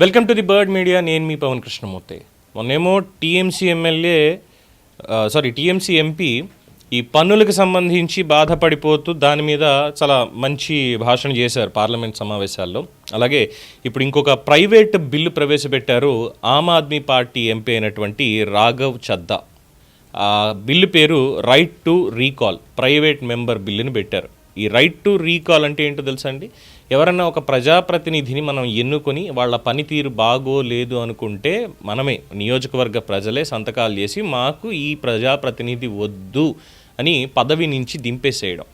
Welcome to the bird media. నేను మీ Pawan Krishnamurthy. మొన్నేమో TMC MP ఈ పన్నులకు సంబంధించి బాధపడిపోతూ దాని మీద చాలా మంచి భాషణ చేశారు పార్లమెంట్ సమావేశాల్లో. అలాగే ఇప్పుడు ఇంకొక ప్రైవేట్ బిల్లు ప్రవేశపెట్టారు ఆమ్ ఆద్మీ పార్టీ ఎంపీ అయినటువంటి రాఘవ్ చద్దా. ఆ బిల్లు పేరు right to recall, private member బిల్లుని పెట్టారు. ఈ రైట్ టు రీకాల్ అంటే ఏంటో తెలుసా అండి? ఎవరన్నా ఒక ప్రజాప్రతినిధిని మనం ఎన్నుకొని వాళ్ళ పనితీరు బాగోలేదు అనుకుంటే మనమే నియోజకవర్గ ప్రజలే సంతకాలు చేసి మాకు ఈ ప్రజాప్రతినిధి వద్దు అని పదవి నుంచి దింపేసేయడం.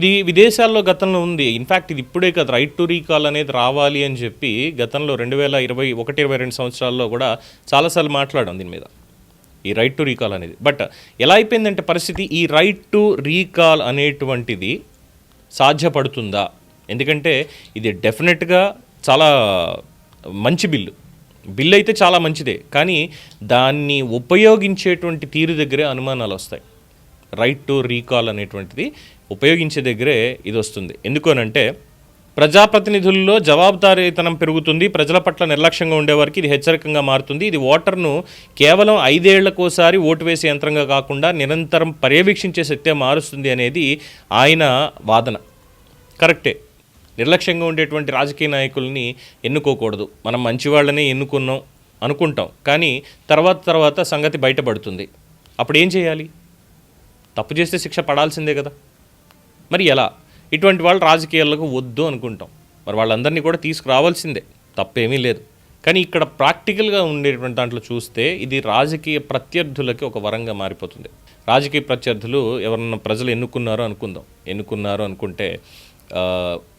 ఇది విదేశాల్లో గతంలో ఉంది. ఇన్ఫ్యాక్ట్ ఇది ఇప్పుడే కదా రైట్ టు రీకాల్ అనేది రావాలి అని చెప్పి గతంలో 2021-22 సంవత్సరాల్లో కూడా చాలాసార్లు మాట్లాడాం దీని మీద, ఈ రైట్ టు రీకాల్ అనేది. బట్ ఎలా అయిపోయిందంటే పరిస్థితి, ఈ రైట్ టు రీకాల్ అనేటువంటిది సాధ్యపడుతుందా? ఎందుకంటే ఇది డెఫినెట్గా చాలా మంచి బిల్లు అయితే చాలా మంచిదే, కానీ దాన్ని ఉపయోగించేటువంటి తీరు దగ్గరే అనుమానాలు వస్తాయి. రైట్ టు రీకాల్ అనేటువంటిది ఉపయోగించే దగ్గరే ఇది వస్తుంది. ఎందుకనంటే ప్రజాప్రతినిధుల్లో జవాబుదారీతనం పెరుగుతుంది, ప్రజల పట్ల నిర్లక్ష్యంగా ఉండేవారికి ఇది హెచ్చరికంగా మారుతుంది. ఇది ఓటర్ను కేవలం 5 ఏళ్లకోసారి ఓటు వేసే యంత్రంగా కాకుండా నిరంతరం పర్యవేక్షించే శక్తే మారుస్తుంది అనేది ఆయన వాదన. కరెక్టే, నిర్లక్ష్యంగా ఉండేటువంటి రాజకీయ నాయకుల్ని ఎన్నుకోకూడదు. మనం మంచివాళ్ళనే ఎన్నుకున్నాం అనుకుంటాం, కానీ తర్వాత సంగతి బయటపడుతుంది. అప్పుడు ఏం చేయాలి? తప్పు చేస్తే శిక్ష పడాల్సిందే కదా. మరి ఎలా? ఇటువంటి వాళ్ళు రాజకీయాలకు వద్దు అనుకుంటాం, మరి వాళ్ళందరినీ కూడా తీసుకురావాల్సిందే, తప్పేమీ లేదు. కానీ ఇక్కడ ప్రాక్టికల్గా ఉండేటువంటి దాంట్లో చూస్తే ఇది రాజకీయ ప్రత్యర్థులకి ఒక వరంగా మారిపోతుంది. రాజకీయ ప్రత్యర్థులు ఎవరన్నా ప్రజలు ఎన్నుకున్నారు అనుకుంటే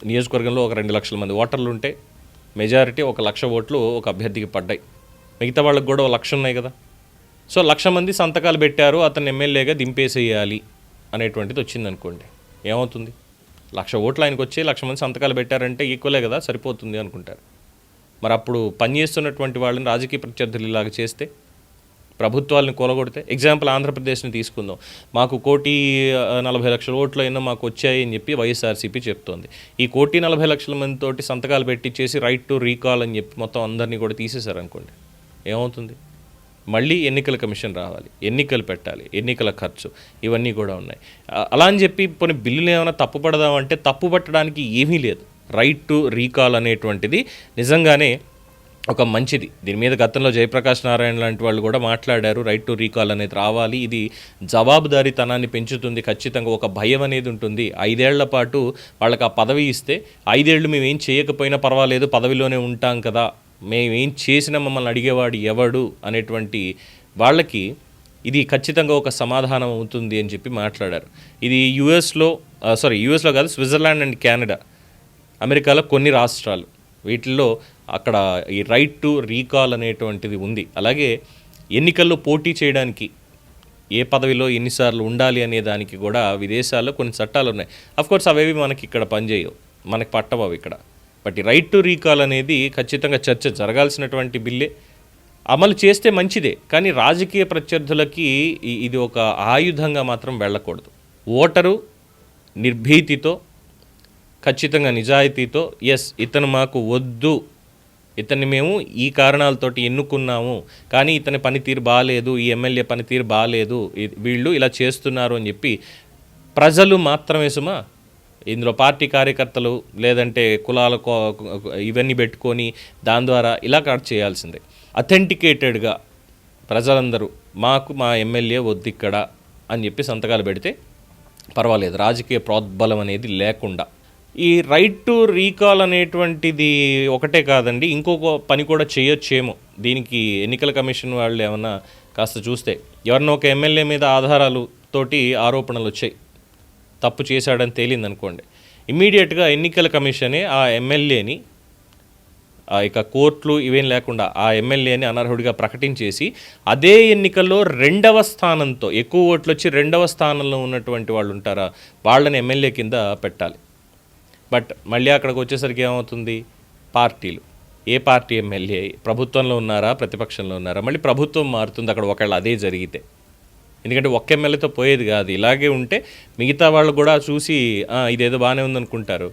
నియోజకవర్గంలో ఒక 2 లక్షల మంది ఓటర్లు ఉంటే మెజారిటీ 1 లక్ష ఓట్లు ఒక అభ్యర్థికి పడ్డాయి. మిగతా వాళ్ళకి కూడా 1 లక్ష ఉన్నాయి కదా. సో 1,00,000 మంది సంతకాలు పెట్టారు, అతను ఎమ్మెల్యేగా దింపేసేయాలి అనేటువంటిది వచ్చిందనుకోండి, ఏమవుతుంది? 1,00,000 ఓట్లు ఆయనకు వచ్చి 1,00,000 మంది సంతకాలు పెట్టారంటే ఈక్వలే కదా, సరిపోతుంది అనుకుంటారు. మరి అప్పుడు పనిచేస్తున్నటువంటి వాళ్ళని రాజకీయ ప్రత్యర్థులు ఇలాగ చేస్తే, ప్రభుత్వాలను కూలగొడితే, ఎగ్జాంపుల్ ఆంధ్రప్రదేశ్ని తీసుకుందాం. మాకు 1,40,00,000 ఓట్లు అయినా మాకు వచ్చాయి అని చెప్పి వైఎస్ఆర్సీపీ చెప్తోంది. ఈ 1,40,00,000 మందితోటి సంతకాలు పెట్టించేసి రైట్ టు రీకాల్ అని చెప్పి మొత్తం అందరినీ కూడా తీసేశారు అనుకోండి, ఏమవుతుంది? మళ్ళీ ఎన్నికల కమిషన్ రావాలి, ఎన్నికలు పెట్టాలి, ఎన్నికల ఖర్చు, ఇవన్నీ కూడా ఉన్నాయి. అలా అని చెప్పి కొన్ని బిల్లులు ఏమైనా తప్పుపడదామంటే తప్పు పట్టడానికి ఏమీ లేదు. రైట్ టు రీకాల్ అనేటువంటిది నిజంగానే ఒక మంచిది. దీని మీద గతంలో జయప్రకాష్ నారాయణ లాంటి వాళ్ళు కూడా మాట్లాడారు. రైట్ టు రీకాల్ అనేది రావాలి, ఇది జవాబుదారీతనాన్ని పెంచుతుంది, ఖచ్చితంగా ఒక భయం అనేది ఉంటుంది. 5 ఏళ్ల పాటు వాళ్ళకి ఆ పదవి ఇస్తే 5 ఏళ్ళు మేము ఏం చేయకపోయినా పర్వాలేదు, పదవిలోనే ఉంటాం కదా, మేమేం చేసినా మమ్మల్ని అడిగేవాడు ఎవడు అనేటువంటి వాళ్ళకి ఇది ఖచ్చితంగా ఒక సమాధానం అవుతుంది అని చెప్పి మాట్లాడారు. ఇది యూఎస్లో కాదు, స్విట్జర్లాండ్ అండ్ కెనడా, అమెరికాలో కొన్ని రాష్ట్రాలు, వీటిల్లో అక్కడ ఈ రైట్ టు రీకాల్ అనేటువంటిది ఉంది. అలాగే ఎన్నికల్లో పోటీ చేయడానికి ఏ పదవిలో ఎన్నిసార్లు ఉండాలి అనే దానికి కూడా విదేశాల్లో కొన్ని చట్టాలు ఉన్నాయి. అఫ్కోర్స్ అవేవి మనకి ఇక్కడ పనిచేయవు, మనకి పట్టవు అవి ఇక్కడ. బట్ ఈ రైట్ టు రీకాల్ అనేది ఖచ్చితంగా చర్చ జరగాల్సినటువంటి బిల్లే. అమలు చేస్తే మంచిదే, కానీ రాజకీయ ప్రత్యర్థులకి ఇది ఒక ఆయుధంగా మాత్రం వెళ్ళకూడదు. ఓటరు నిర్భీతితో, ఖచ్చితంగా నిజాయితీతో, ఇతను మాకు వద్దు, ఇతన్ని మేము ఈ కారణాలతోటి ఎన్నుకున్నాము, కానీ ఇతని పనితీరు బాగాలేదు, ఈ ఎమ్మెల్యే పనితీరు బాగాలేదు, వీళ్ళు ఇలా చేస్తున్నారు అని చెప్పి ప్రజలు మాత్రమే సుమా, ఇందులో పార్టీ కార్యకర్తలు లేదంటే కులాల ఇవన్నీ పెట్టుకొని దాని ద్వారా ఇలా కట్ చేయాల్సిందే. అథెంటికేటెడ్గా ప్రజలందరూ మాకు మా ఎమ్మెల్యే వద్దు ఇక్కడ అని చెప్పి సంతకాలు పెడితే పర్వాలేదు, రాజకీయ ప్రోద్బలం అనేది లేకుండా. ఈ రైట్ టు రీకాల్ అనేటువంటిది ఒకటే కాదండి, ఇంకొక పని కూడా చేయొచ్చేమో. దీనికి ఎన్నికల కమిషన్ వాళ్ళు ఏమన్నా కాస్త చూస్తే, ఎవరినో ఒక ఎమ్మెల్యే మీద ఆధారాలతోటి ఆరోపణలు వచ్చాయి, తప్పు చేశాడని తేలిందనుకోండి, ఇమ్మీడియట్గా ఎన్నికల కమిషనే ఆ ఎమ్మెల్యేని ఇక కోర్టులు ఇవేం లేకుండా ఆ ఎమ్మెల్యేని అనర్హుడిగా ప్రకటించేసి అదే ఎన్నికల్లో 2వ స్థానంతో, ఎక్కువ ఓట్లు వచ్చి 2వ స్థానంలో ఉన్నటువంటి వాళ్ళు ఉంటారా, వాళ్ళని ఎమ్మెల్యే కింద పెట్టాలి. బట్ మళ్ళీ అక్కడికి వచ్చేసరికి ఏమవుతుంది? పార్టీలు, ఏ పార్టీ ఎమ్మెల్యే ప్రభుత్వంలో ఉన్నారా ప్రతిపక్షంలో ఉన్నారా, మళ్ళీ ప్రభుత్వం మారుతుంది అక్కడ ఒకవేళ అదే జరిగితే. ఎందుకంటే ఒక్క ఎమ్మెల్యేతో పోయేది కాదు. ఇలాగే ఉంటే మిగతా వాళ్ళు కూడా చూసి ఇదేదో బాగానే ఉందనుకుంటారు.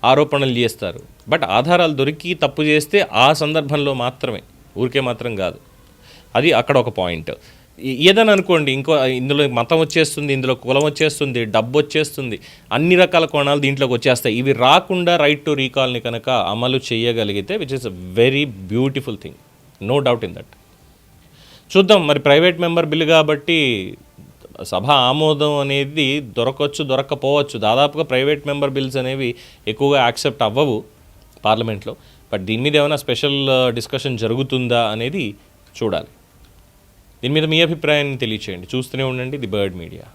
ఆరోపణలు చేస్తారు. బట్ ఆధారాలు దొరికి తప్పు చేస్తే ఆ సందర్భంలో మాత్రమే, ఊరికే మాత్రం కాదు. అది అక్కడ ఒక పాయింట్. ఏదని అనుకోండి, ఇంకో ఇందులో మతం వచ్చేస్తుంది, ఇందులో కులం వచ్చేస్తుంది, డబ్బు వచ్చేస్తుంది, అన్ని రకాల కోణాలు దీంట్లోకి వచ్చేస్తాయి. ఇవి రాకుండా రైట్ టు రీకాల్ని కనుక అమలు చేయగలిగితే which is a very beautiful thing, no doubt in that. చూద్దాం మరి, ప్రైవేట్ మెంబర్ బిల్లు కాబట్టి సభ ఆమోదం అనేది దొరకవచ్చు, దొరక్కపోవచ్చు. దాదాపుగా ప్రైవేట్ మెంబర్ బిల్స్ అనేవి ఎక్కువగా యాక్సెప్ట్ అవ్వవు పార్లమెంట్లో. బట్ దీని మీద ఏమైనా స్పెషల్ డిస్కషన్ జరుగుతుందా అనేది చూడాలి. దీని మీద మీ అభిప్రాయాన్ని తెలియచేయండి. చూస్తూనే ఉండండి ది బర్డ్ మీడియా.